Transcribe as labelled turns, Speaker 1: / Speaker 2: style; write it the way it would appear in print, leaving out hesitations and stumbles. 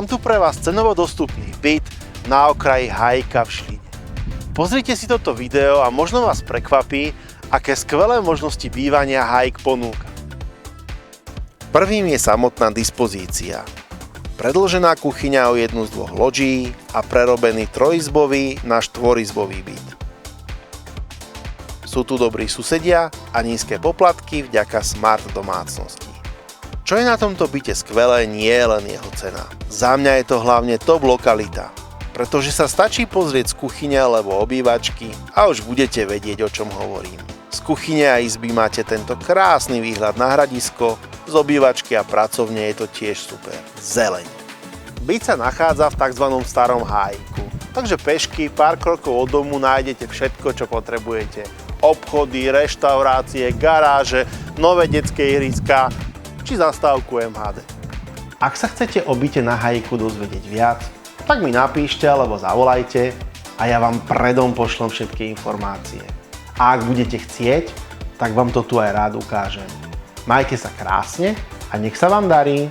Speaker 1: Mám tu pre vás cenovo dostupný byt na okraji Hájka v Žiline. Pozrite si toto video a možno vás prekvapí, aké skvelé možnosti bývania Hájk ponúka. Prvým je samotná dispozícia. Predĺžená kuchyňa o jednu z dvoch lodží a prerobený trojizbový na štvorizbový byt. Sú tu dobrí susedia a nízke poplatky vďaka smart domácnosti. Čo je na tomto byte skvelé, nie je len jeho cena. Za mňa je to hlavne top lokalita, pretože sa stačí pozrieť z kuchyne alebo obývačky a už budete vedieť, o čom hovorím. Z kuchyne a izby máte tento krásny výhľad na hradisko, z obývačky a pracovne je to tiež super. Zeleň. Byt sa nachádza v tzv. Starom Hájku, takže pešky pár krokov od domu nájdete všetko, čo potrebujete. Obchody, reštaurácie, garáže, nové detské ihriská či zastávku MHD. Ak sa chcete o byte na Hájku dozvedieť viac, tak mi napíšte alebo zavolajte a ja vám predom pošlem všetky informácie. A ak budete chcieť, tak vám to tu aj rád ukážem. Majte sa krásne a nech sa vám darí!